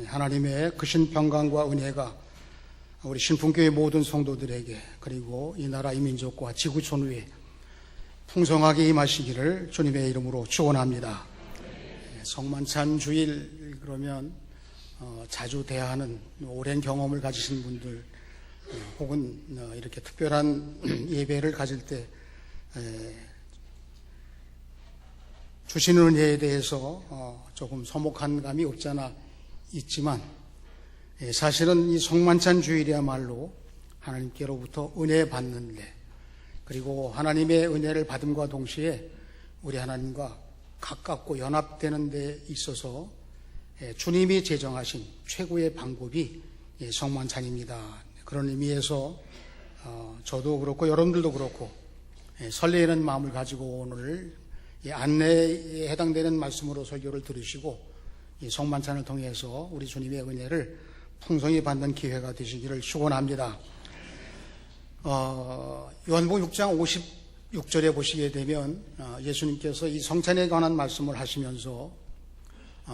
하나님의 크신 평강과 은혜가 우리 신풍교회 모든 성도들에게 그리고 이 나라 이 민족과 지구촌 위에 풍성하게 임하시기를 주님의 이름으로 축원합니다. 성만찬 주일 그러면 자주 대하는 오랜 경험을 가지신 분들 혹은 이렇게 특별한 예배를 가질 때 주시는 은혜에 대해서 조금 서먹한 감이 없지 않아 있지만 사실은 이 성만찬 주일이야말로 하나님께로부터 은혜 받는 데 그리고 하나님의 은혜를 받음과 동시에 우리 하나님과 가깝고 연합되는 데 있어서 주님이 제정하신 최고의 방법이 성만찬입니다. 그런 의미에서 저도 그렇고 여러분들도 그렇고 설레이는 마음을 가지고 오늘 안내에 해당되는 말씀으로 설교를 들으시고 이 성만찬을 통해서 우리 주님의 은혜를 풍성히 받는 기회가 되시기를 축원합니다. 요한복음 6장 56절에 보시게 되면 예수님께서 이 성찬에 관한 말씀을 하시면서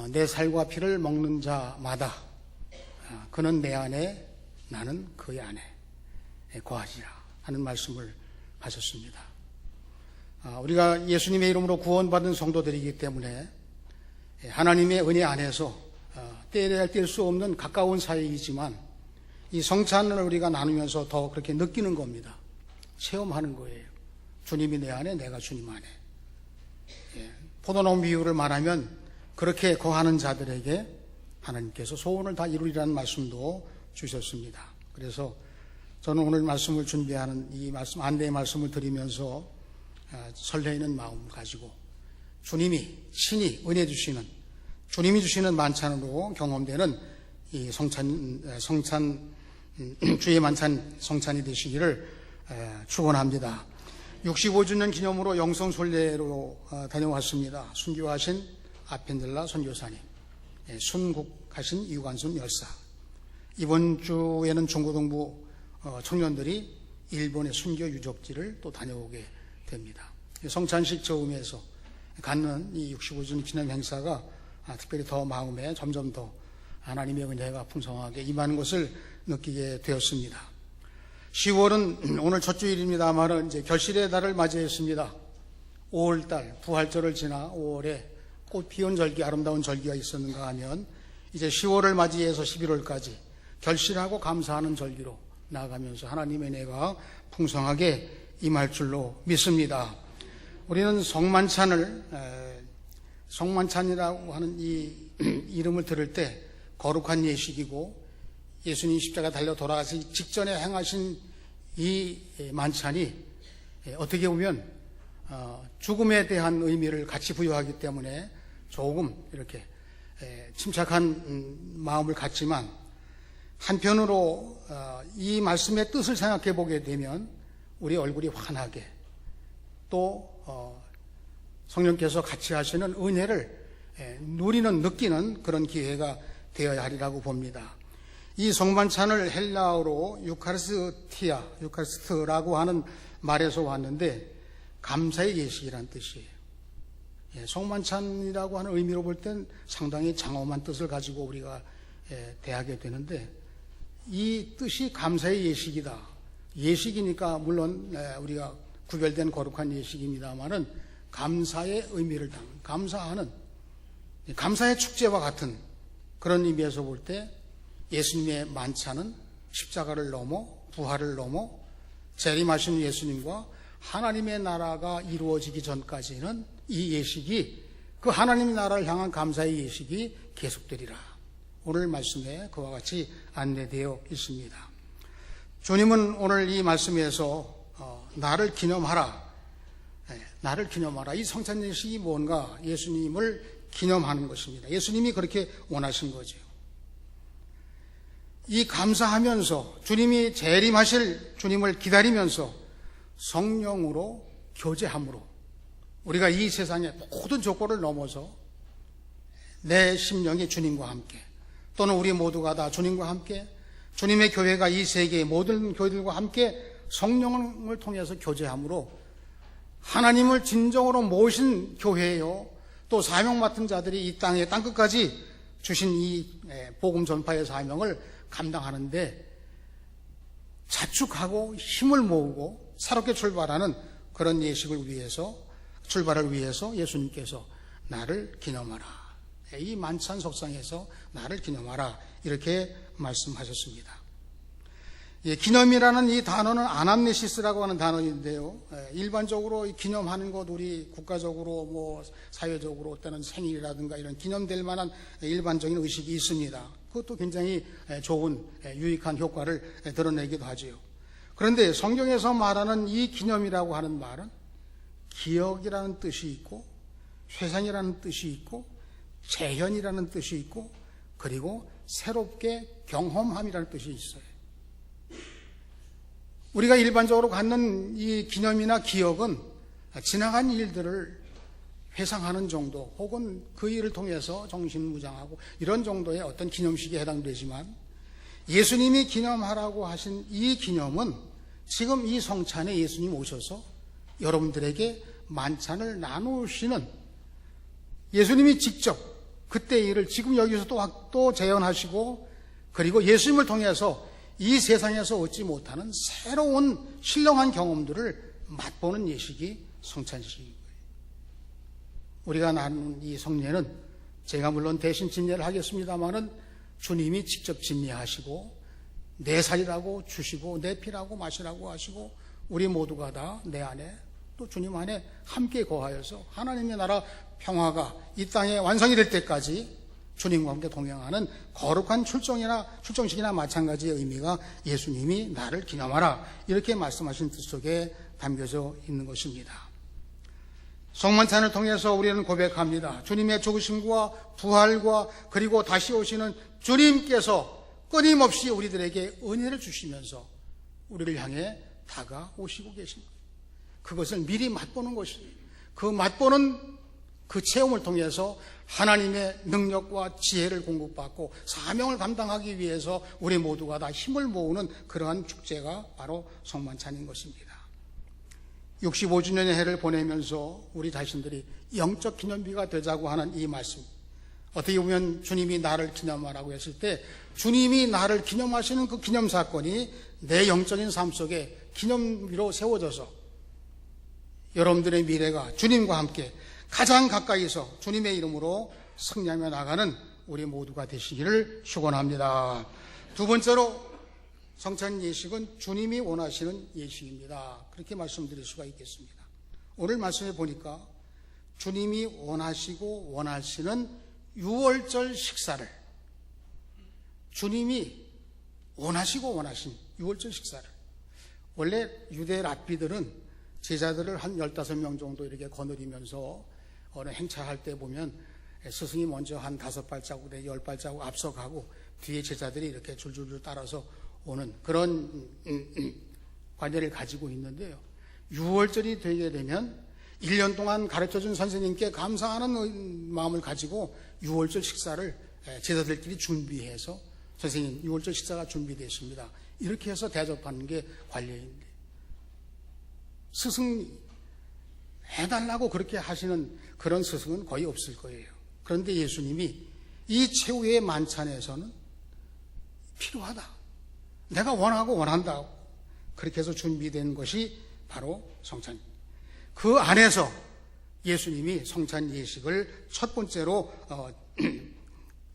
내 살과 피를 먹는 자마다 그는 내 안에 나는 그의 안에 거하리라 하는 말씀을 하셨습니다. 우리가 예수님의 이름으로 구원받은 성도들이기 때문에 하나님의 은혜 안에서 떼야 뗄 수 없는 가까운 사이이지만 이 성찬을 우리가 나누면서 더 그렇게 느끼는 겁니다. 체험하는 거예요. 주님이 내 안에 내가 주님 안에. 포도나무 비유를 말하면 그렇게 거하는 자들에게 하나님께서 소원을 다 이루리라는 말씀도 주셨습니다. 그래서 저는 오늘 말씀을 준비하는 이 말씀, 안내의 말씀을 드리면서 설레이는 마음을 가지고 주님이 친히 은혜 주시는 주님이 주시는 만찬으로 경험되는 이 성찬 주의 만찬 성찬이 되시기를 축원합니다. 65주년 기념으로 영성순례로 다녀왔습니다. 순교하신 아펜델라 선교사님, 순국하신 이관순 열사. 이번 주에는 중고등부 청년들이 일본의 순교 유적지를 또 다녀오게 됩니다. 성찬식 저음에서 갖는 이 65주년 기념 행사가 특별히 더 마음에 점점 더 하나님의 은혜가 풍성하게 임하는 것을 느끼게 되었습니다. 10월은 오늘 첫 주일입니다만 이제 결실의 달을 맞이했습니다. 5월달 부활절을 지나 5월에 꽃 피운 절기, 아름다운 절기가 있었는가 하면 이제 10월을 맞이해서 11월까지 결실하고 감사하는 절기로 나아가면서 하나님의 은혜가 풍성하게 임할 줄로 믿습니다. 우리는 성만찬이라고 하는 이 이름을 들을 때 거룩한 예식이고 예수님 십자가 달려 돌아가시기 직전에 행하신 이 만찬이 어떻게 보면 죽음에 대한 의미를 같이 부여하기 때문에 조금 이렇게 침착한 마음을 갖지만 한편으로 이 말씀의 뜻을 생각해 보게 되면 우리 얼굴이 환하게 또 성령께서 같이 하시는 은혜를 누리는 느끼는 그런 기회가 되어야 하리라고 봅니다. 이 성만찬을 헬라어로 유카리스트라고 하는 말에서 왔는데 감사의 예식이라는 뜻이에요. 성만찬이라고 하는 의미로 볼 땐 상당히 장엄한 뜻을 가지고 우리가 대하게 되는데 이 뜻이 감사의 예식이다. 예식이니까 물론 우리가 구별된 거룩한 예식입니다만은 감사의 의미를 담은 감사하는 감사의 축제와 같은 그런 의미에서 볼 때 예수님의 만찬은 십자가를 넘어 부활을 넘어 재림하신 예수님과 하나님의 나라가 이루어지기 전까지는 이 예식이 그 하나님의 나라를 향한 감사의 예식이 계속되리라. 오늘 말씀에 그와 같이 안내되어 있습니다. 주님은 오늘 이 말씀에서 나를 기념하라. 나를 기념하라. 이 성찬 예식이 뭔가? 예수님을 기념하는 것입니다. 예수님이 그렇게 원하신 거죠. 이 감사하면서 주님이 재림하실 주님을 기다리면서 성령으로 교제함으로 우리가 이 세상의 모든 조건을 넘어서 내 심령이 주님과 함께 또는 우리 모두가 다 주님과 함께 주님의 교회가 이 세계의 모든 교회들과 함께 성령을 통해서 교제함으로 하나님을 진정으로 모신 교회요 또 사명 맡은 자들이 이 땅의 땅끝까지 주신 이 복음 전파의 사명을 감당하는데 자축하고 힘을 모으고 새롭게 출발하는 그런 출발을 위해서 예수님께서 나를 기념하라. 이 만찬 속상에서 나를 기념하라. 이렇게 말씀하셨습니다. 기념이라는 이 단어는 아남네시스라고 하는 단어인데요. 일반적으로 기념하는 것, 우리 국가적으로 사회적으로 때는 생일이라든가 이런 기념될 만한 일반적인 의식이 있습니다. 그것도 굉장히 좋은 유익한 효과를 드러내기도 하지요. 그런데 성경에서 말하는 이 기념이라고 하는 말은 기억이라는 뜻이 있고 회상이라는 뜻이 있고 재현이라는 뜻이 있고 그리고 새롭게 경험함이라는 뜻이 있어요. 우리가 일반적으로 갖는 이 기념이나 기억은 지나간 일들을 회상하는 정도 혹은 그 일을 통해서 정신무장하고 이런 정도의 어떤 기념식에 해당되지만 예수님이 기념하라고 하신 이 기념은 지금 이 성찬에 예수님 오셔서 여러분들에게 만찬을 나누시는 예수님이 직접 그때의 일을 지금 여기서 또 재현하시고 그리고 예수님을 통해서 이 세상에서 얻지 못하는 새로운 신령한 경험들을 맛보는 예식이 성찬식인 거예요. 우리가 나눈 이 성례는 제가 물론 대신 진례를 하겠습니다마는 주님이 직접 진례하시고 내 살이라고 주시고 내 피라고 마시라고 하시고 우리 모두가 다 내 안에 또 주님 안에 함께 거하여서 하나님의 나라 평화가 이 땅에 완성이 될 때까지 주님과 함께 동행하는 거룩한 출정식이나 마찬가지의 의미가 예수님이 나를 기념하라 이렇게 말씀하신 뜻 속에 담겨져 있는 것입니다. 성만찬을 통해서 우리는 고백합니다. 주님의 죽으심과 부활과 그리고 다시 오시는 주님께서 끊임없이 우리들에게 은혜를 주시면서 우리를 향해 다가오시고 계신 거예요. 그것을 미리 맛보는 것이에요. 그 맛보는 그 체험을 통해서 하나님의 능력과 지혜를 공급받고 사명을 감당하기 위해서 우리 모두가 다 힘을 모으는 그러한 축제가 바로 성만찬인 것입니다. 65주년의 해를 보내면서 우리 자신들이 영적 기념비가 되자고 하는 이 말씀, 어떻게 보면 주님이 나를 기념하라고 했을 때 주님이 나를 기념하시는 그 기념 사건이 내 영적인 삶 속에 기념비로 세워져서 여러분들의 미래가 주님과 함께 가장 가까이서 주님의 이름으로 승리하며 나가는 우리 모두가 되시기를 축원합니다. 두 번째로 성찬 예식은 주님이 원하시는 예식입니다. 그렇게 말씀드릴 수가 있겠습니다. 오늘 말씀해 보니까 주님이 원하시고 원하시는 유월절 식사를 주님이 원하시고 원하신 유월절 식사를 원래 유대 랍비들은 제자들을 한 15명 정도 이렇게 거느리면서 어느 행차할 때 보면 스승이 먼저 한 5발자국, 10발자국 앞서가고 뒤에 제자들이 이렇게 줄줄줄 따라서 오는 그런 관계를 가지고 있는데요. 6월절이 되게 되면 1년 동안 가르쳐준 선생님께 감사하는 마음을 가지고 6월절 식사를 제자들끼리 준비해서 선생님 6월절 식사가 준비됐습니다. 이렇게 해서 대접하는 게 관례인데 스승 해달라고 그렇게 하시는 그런 스승은 거의 없을 거예요. 그런데 예수님이 이 최후의 만찬에서는 필요하다. 내가 원하고 원한다. 그렇게 해서 준비된 것이 바로 성찬. 그 안에서 예수님이 성찬 예식을 첫 번째로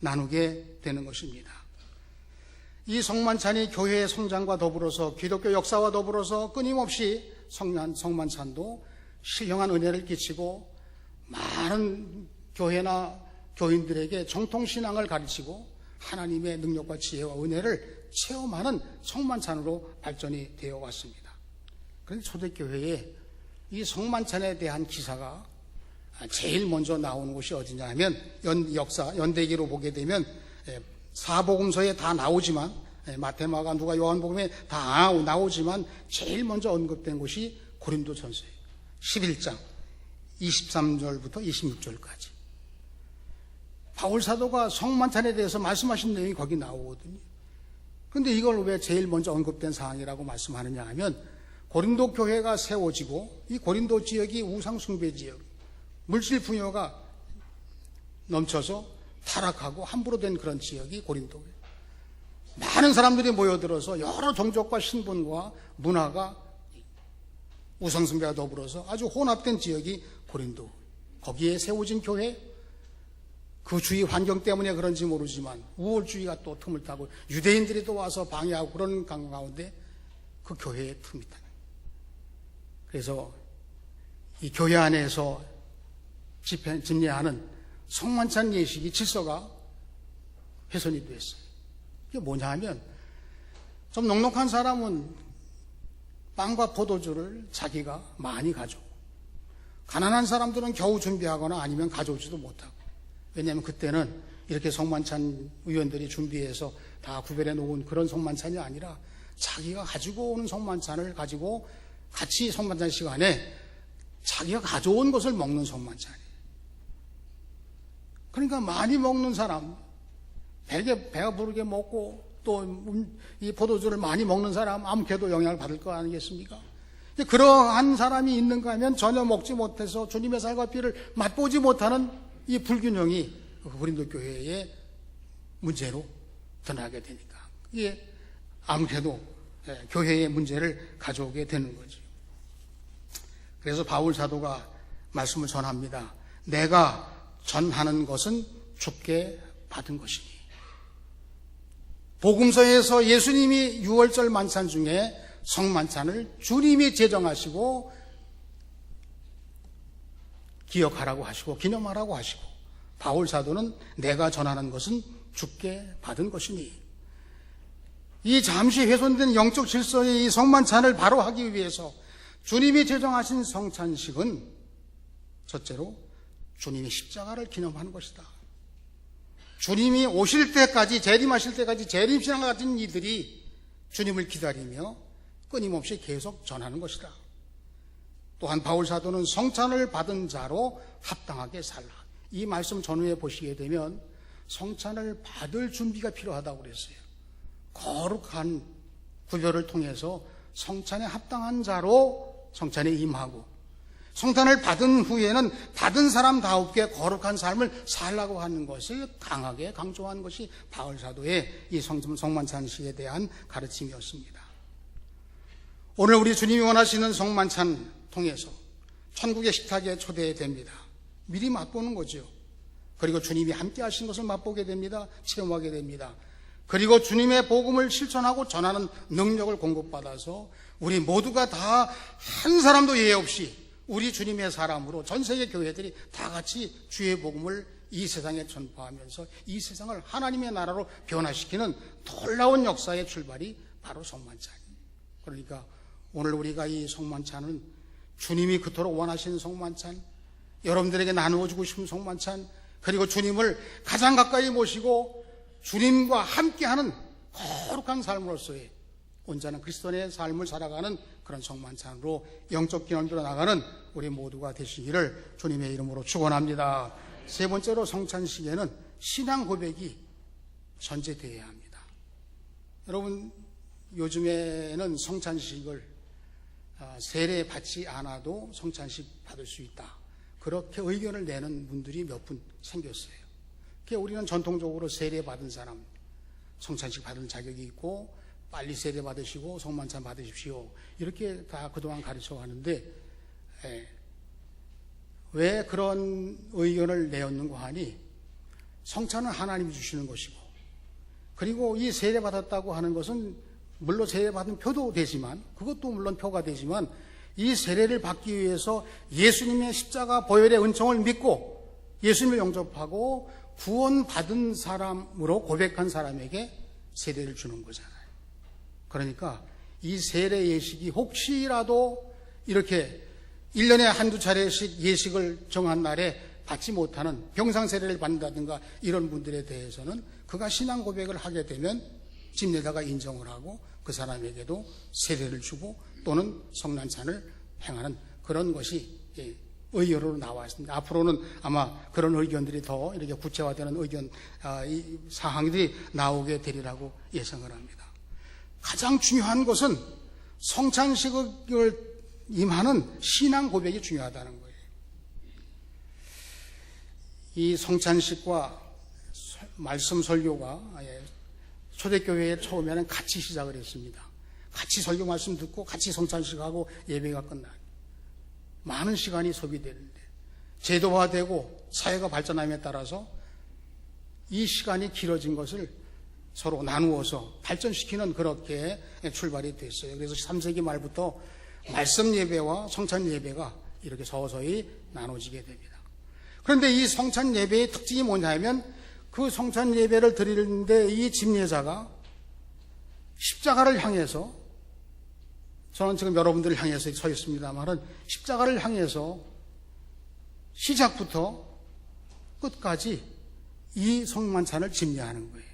나누게 되는 것입니다. 이 성만찬이 교회의 성장과 더불어서 기독교 역사와 더불어서 끊임없이 성만찬도 신령한 은혜를 끼치고 많은 교회나 교인들에게 정통신앙을 가르치고 하나님의 능력과 지혜와 은혜를 체험하는 성만찬으로 발전이 되어 왔습니다. 그런데 초대교회에 이 성만찬에 대한 기사가 제일 먼저 나오는 곳이 어디냐 하면 연대기로 보게 되면 사복음서에 다 나오지만 마태, 마가, 누가, 요한복음에 다 나오지만 제일 먼저 언급된 곳이 고린도전서예요. 11장 23절부터 26절까지 바울 사도가 성만찬에 대해서 말씀하신 내용이 거기 나오거든요. 그런데 이걸 왜 제일 먼저 언급된 사항이라고 말씀하느냐 하면 고린도 교회가 세워지고 이 고린도 지역이 우상 숭배 지역, 물질 풍요가 넘쳐서 타락하고 함부로 된 그런 지역이 고린도예요. 많은 사람들이 모여들어서 여러 종족과 신분과 문화가 우상숭배와 더불어서 아주 혼합된 지역이 고린도. 거기에 세워진 교회, 그 주위 환경 때문에 그런지 모르지만 우월주의가 또 틈을 타고 유대인들이 또 와서 방해하고 그런 가운데 그 교회의 틈이 타는. 그래서 이 교회 안에서 집례하는 성만찬 예식이 질서가 훼손이 됐어요. 이게 뭐냐 하면 좀 넉넉한 사람은 빵과 포도주를 자기가 많이 가져오고 가난한 사람들은 겨우 준비하거나 아니면 가져오지도 못하고. 왜냐하면 그때는 이렇게 성만찬 의원들이 준비해서 다 구별해 놓은 그런 성만찬이 아니라 자기가 가지고 오는 성만찬을 가지고 같이 성만찬 시간에 자기가 가져온 것을 먹는 성만찬이에요. 그러니까 많이 먹는 사람, 배가 부르게 먹고 또 이 포도주를 많이 먹는 사람 아무개도 영향을 받을 거 아니겠습니까? 그러한 사람이 있는가 하면 전혀 먹지 못해서 주님의 살과 피를 맛보지 못하는 이 불균형이 고린도 교회의 문제로 드러나게 되니까 이게 아무래도 교회의 문제를 가져오게 되는 거죠. 그래서 바울 사도가 말씀을 전합니다. 내가 전하는 것은 주께 받은 것이니. 복음서에서 예수님이 유월절 만찬 중에 성만찬을 주님이 제정하시고 기억하라고 하시고 기념하라고 하시고, 바울 사도는 내가 전하는 것은 주께 받은 것이니. 이 잠시 훼손된 영적 질서의 이 성만찬을 바로 하기 위해서 주님이 제정하신 성찬식은 첫째로 주님이 십자가를 기념하는 것이다. 주님이 오실 때까지, 재림하실 때까지 재림신앙과 같은 이들이 주님을 기다리며 끊임없이 계속 전하는 것이다. 또한 바울 사도는 성찬을 받은 자로 합당하게 살라. 이 말씀 전후에 보시게 되면 성찬을 받을 준비가 필요하다고 그랬어요. 거룩한 구별을 통해서 성찬에 합당한 자로 성찬에 임하고, 성찬을 받은 후에는 받은 사람다우게 거룩한 삶을 살라고 하는 것을 강하게 강조한 것이 바울 사도의 이 성만찬식에 대한 가르침이었습니다. 오늘 우리 주님이 원하시는 성만찬 통해서 천국의 식탁에 초대됩니다. 미리 맛보는 거죠. 그리고 주님이 함께 하신 것을 맛보게 됩니다. 체험하게 됩니다. 그리고 주님의 복음을 실천하고 전하는 능력을 공급받아서 우리 모두가 다 한 사람도 예외 없이 우리 주님의 사람으로 전 세계 교회들이 다 같이 주의 복음을 이 세상에 전파하면서 이 세상을 하나님의 나라로 변화시키는 놀라운 역사의 출발이 바로 성만찬이에요. 그러니까 오늘 우리가 이 성만찬은 주님이 그토록 원하시는 성만찬, 여러분들에게 나누어주고 싶은 성만찬, 그리고 주님을 가장 가까이 모시고 주님과 함께하는 거룩한 삶으로서의 온전한 그리스도인의 삶을 살아가는 그런 성만찬으로 영적 기념으로 나가는 우리 모두가 되시기를 주님의 이름으로 축원합니다. 세 번째로 성찬식에는 신앙 고백이 전제되어야 합니다. 여러분, 요즘에는 성찬식을 세례 받지 않아도 성찬식 받을 수 있다, 그렇게 의견을 내는 분들이 몇 분 생겼어요. 우리는 전통적으로 세례 받은 사람 성찬식 받은 자격이 있고 빨리 세례 받으시고 성만찬 받으십시오, 이렇게 다 그동안 가르쳐 왔는데, 왜 그런 의견을 내었는가 하니, 성찬은 하나님이 주시는 것이고, 그리고 이 세례 받았다고 하는 것은 물론 세례 받은 표도 되지만, 그것도 물론 표가 되지만, 이 세례를 받기 위해서 예수님의 십자가 보혈의 은총을 믿고 예수님을 영접하고 구원받은 사람으로 고백한 사람에게 세례를 주는 거잖아요. 그러니까 이 세례 예식이 혹시라도 이렇게 1년에 한두 차례씩 예식을 정한 날에 받지 못하는, 병상 세례를 받는다든가 이런 분들에 대해서는 그가 신앙 고백을 하게 되면 집례자가 인정을 하고 그 사람에게도 세례를 주고 또는 성난찬을 행하는 그런 것이 의견으로 나와 있습니다. 앞으로는 아마 그런 의견들이 더 이렇게 구체화되는 의견, 사항들이 나오게 되리라고 예상을 합니다. 가장 중요한 것은 성찬식을 임하는 신앙 고백이 중요하다는 거예요. 이 성찬식과 말씀 설교가 초대교회에 처음에는 같이 시작을 했습니다. 같이 설교 말씀 듣고 같이 성찬식하고 예배가 끝나요. 많은 시간이 소비되는데 제도화되고 사회가 발전함에 따라서 이 시간이 길어진 것을 서로 나누어서 발전시키는 그렇게 출발이 됐어요. 그래서 3세기 말부터 말씀 예배와 성찬 예배가 이렇게 서서히 나눠지게 됩니다. 그런데 이 성찬 예배의 특징이 뭐냐면 그 성찬 예배를 드리는데 이 집례자가 십자가를 향해서, 저는 지금 여러분들을 향해서 서 있습니다만은 십자가를 향해서 시작부터 끝까지 이 성만찬을 집례하는 거예요.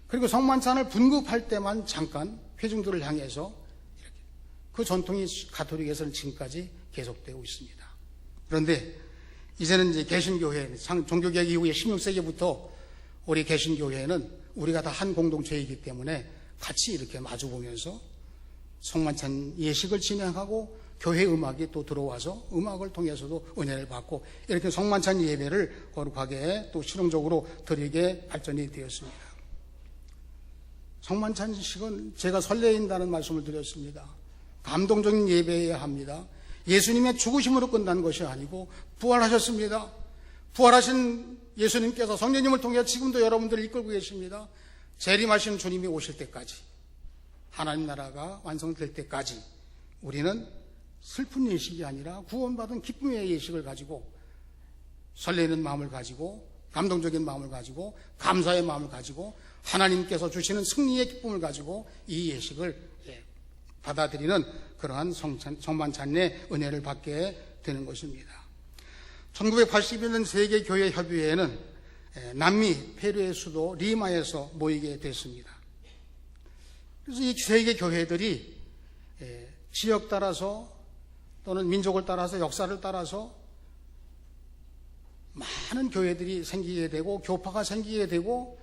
그리고 성만찬을 분급할 때만 잠깐 회중들을 향해서 이렇게, 그 전통이 가톨릭에서는 지금까지 계속되고 있습니다. 그런데 이제는 이제 개신교회, 종교개혁 이후에 16세기부터 우리 개신교회는 우리가 다 한 공동체이기 때문에 같이 이렇게 마주보면서 성만찬 예식을 진행하고 교회 음악이 또 들어와서 음악을 통해서도 은혜를 받고 이렇게 성만찬 예배를 거룩하게 또 실용적으로 드리게 발전이 되었습니다. 성만찬식은 제가 설레인다는 말씀을 드렸습니다. 감동적인 예배여야 합니다. 예수님의 죽으심으로 끝난 것이 아니고 부활하셨습니다. 부활하신 예수님께서 성령님을 통해 지금도 여러분들을 이끌고 계십니다. 재림하신 주님이 오실 때까지, 하나님 나라가 완성될 때까지 우리는 슬픈 예식이 아니라 구원받은 기쁨의 예식을 가지고, 설레는 마음을 가지고, 감동적인 마음을 가지고, 감사의 마음을 가지고, 하나님께서 주시는 승리의 기쁨을 가지고 이 예식을 받아들이는 그러한 성만찬의 은혜를 받게 되는 것입니다. 1981년 세계교회협의회는 남미 페루의 수도 리마에서 모이게 됐습니다. 그래서 이 세계교회들이 지역 따라서 또는 민족을 따라서 역사를 따라서 많은 교회들이 생기게 되고 교파가 생기게 되고,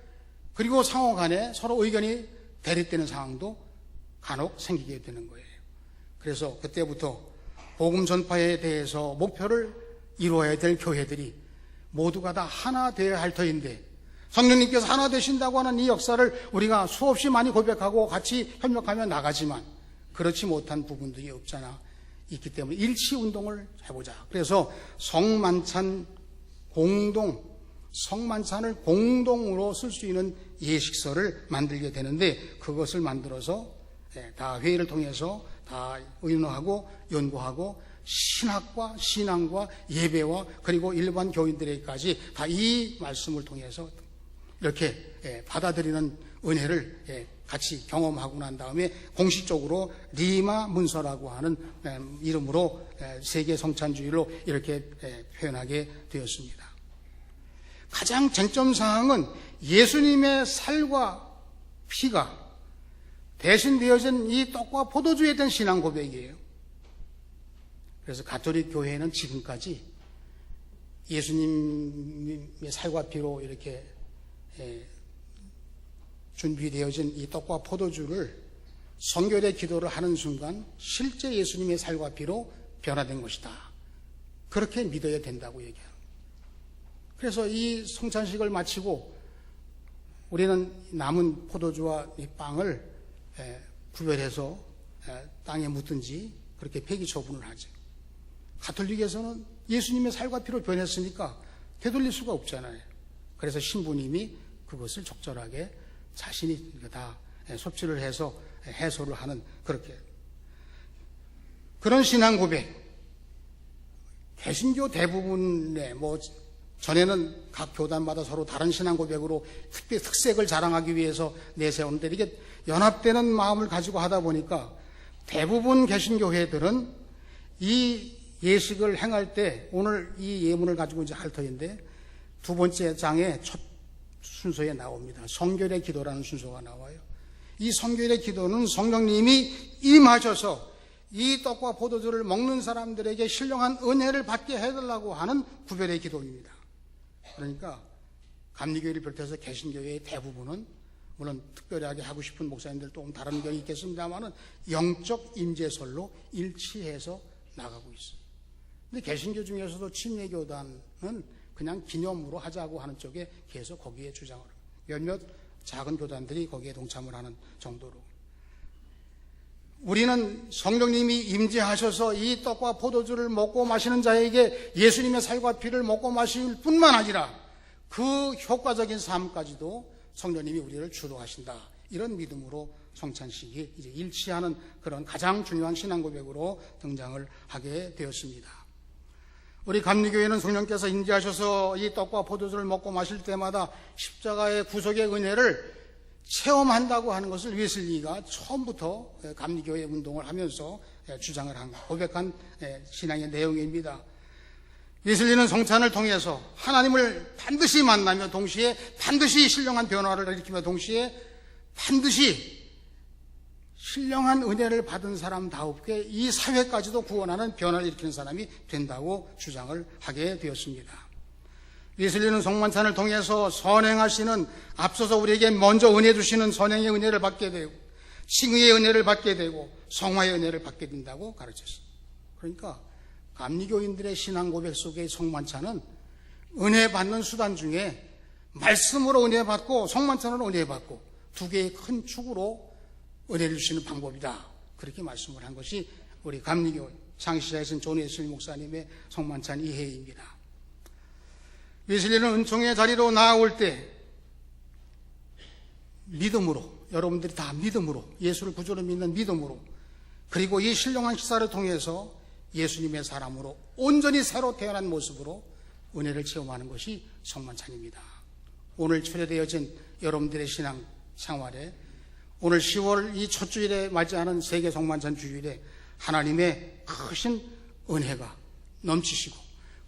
그리고 상호 간에 서로 의견이 대립되는 상황도 간혹 생기게 되는 거예요. 그래서 그때부터 복음 전파에 대해서 목표를 이루어야 될 교회들이 모두가 다 하나 되어야 할 터인데, 성령님께서 하나 되신다고 하는 이 역사를 우리가 수없이 많이 고백하고 같이 협력하며 나가지만 그렇지 못한 부분들이 없잖아 있기 때문에 일치운동을 해보자. 그래서 성만찬을 공동으로 쓸 수 있는 예식서를 만들게 되는데, 그것을 만들어서 다 회의를 통해서 다 의논하고 연구하고 신학과 신앙과 예배와 그리고 일반 교인들에게까지 다 이 말씀을 통해서 이렇게 받아들이는 은혜를 같이 경험하고 난 다음에 공식적으로 리마 문서라고 하는 이름으로 세계 성찬주의로 이렇게 표현하게 되었습니다. 가장 쟁점 사항은 예수님의 살과 피가 대신되어진 이 떡과 포도주에 대한 신앙 고백이에요. 그래서 가톨릭 교회는 지금까지 예수님의 살과 피로 이렇게 준비되어진 이 떡과 포도주를 성결의 기도를 하는 순간 실제 예수님의 살과 피로 변화된 것이다, 그렇게 믿어야 된다고 얘기합니다. 그래서 이 성찬식을 마치고 우리는 남은 포도주와 이 빵을 구별해서 땅에 묻든지 그렇게 폐기 처분을 하죠. 가톨릭에서는 예수님의 살과 피로 변했으니까 되돌릴 수가 없잖아요. 그래서 신부님이 그것을 적절하게 자신이 다 섭취를 해서 해소를 하는, 그렇게 그런 신앙 고백. 개신교 대부분의 전에는 각 교단마다 서로 다른 신앙 고백으로 특색을 자랑하기 위해서 내세우는데, 이게 연합되는 마음을 가지고 하다 보니까 대부분 개신교회들은 이 예식을 행할 때, 오늘 이 예문을 가지고 이제 할 터인데, 두 번째 장의 첫 순서에 나옵니다. 성결의 기도라는 순서가 나와요. 이 성결의 기도는 성령님이 임하셔서 이 떡과 포도주를 먹는 사람들에게 신령한 은혜를 받게 해달라고 하는 구별의 기도입니다. 그러니까 감리교회를 비롯해서 개신교회의 대부분은, 물론 특별하게 하고 싶은 목사님들 또 다른 의견이 있겠습니다만은 영적 임재설로 일치해서 나가고 있어요. 근데 개신교 중에서도 침례교단은 그냥 기념으로 하자고 하는 쪽에 계속 거기에 주장을 합니다. 몇몇 작은 교단들이 거기에 동참을 하는 정도로. 우리는 성령님이 임재하셔서 이 떡과 포도주를 먹고 마시는 자에게 예수님의 살과 피를 먹고 마실 뿐만 아니라 그 효과적인 삶까지도 성령님이 우리를 주도하신다. 이런 믿음으로 성찬식이 이제 일치하는 그런 가장 중요한 신앙 고백으로 등장을 하게 되었습니다. 우리 감리교회는 성령께서 임재하셔서 이 떡과 포도주를 먹고 마실 때마다 십자가의 구속의 은혜를 체험한다고 하는 것을 웨슬리가 처음부터 감리교회 운동을 하면서 주장을 한, 고백한 신앙의 내용입니다. 웨슬리는 성찬을 통해서 하나님을 반드시 만나며 동시에 반드시 신령한 변화를 일으키며 동시에 반드시 신령한 은혜를 받은 사람다우게 이 사회까지도 구원하는 변화를 일으키는 사람이 된다고 주장을 하게 되었습니다. 웨슬리는 성만찬을 통해서 선행하시는, 앞서서 우리에게 먼저 은혜 주시는 선행의 은혜를 받게 되고 칭의의 은혜를 받게 되고 성화의 은혜를 받게 된다고 가르쳤습니다. 그러니까 감리교인들의 신앙 고백 속의 성만찬은 은혜 받는 수단 중에 말씀으로 은혜 받고 성만찬으로 은혜 받고 두 개의 큰 축으로 은혜를 주시는 방법이다. 그렇게 말씀을 한 것이 우리 감리교 창시자이신 존 웨슬리 목사님의 성만찬 이해입니다. 웨슬리는 은총의 자리로 나아올 때 믿음으로, 여러분들이 다 믿음으로, 예수를 구주로 믿는 믿음으로, 그리고 이 신령한 식사를 통해서 예수님의 사람으로 온전히 새로 태어난 모습으로 은혜를 체험하는 것이 성만찬입니다. 오늘 초대되어진 여러분들의 신앙 생활에 오늘 10월 이 첫 주일에 맞이하는 세계 성만찬 주일에 하나님의 크신 은혜가 넘치시고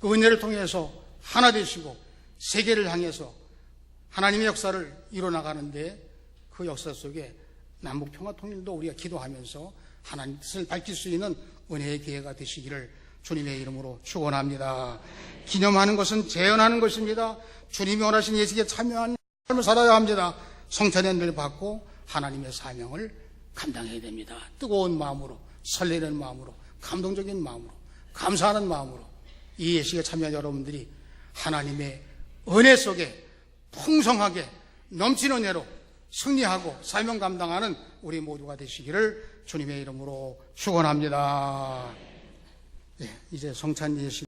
그 은혜를 통해서 하나 되시고 세계를 향해서 하나님의 역사를 이뤄나가는데 그 역사 속에 남북평화 통일도 우리가 기도하면서 하나님 뜻을 밝힐 수 있는 은혜의 기회가 되시기를 주님의 이름으로 축원합니다. 기념하는 것은 재현하는 것입니다. 주님이 원하신 예식에 참여한 삶을 살아야 합니다. 성찬의 은혜를 받고 하나님의 사명을 감당해야 됩니다. 뜨거운 마음으로, 설레는 마음으로, 감동적인 마음으로, 감사하는 마음으로 이 예식에 참여한 여러분들이 하나님의 은혜 속에 풍성하게 넘치는 은혜로 승리하고 사명 감당하는 우리 모두가 되시기를 주님의 이름으로 축원합니다. 이제 성찬 예식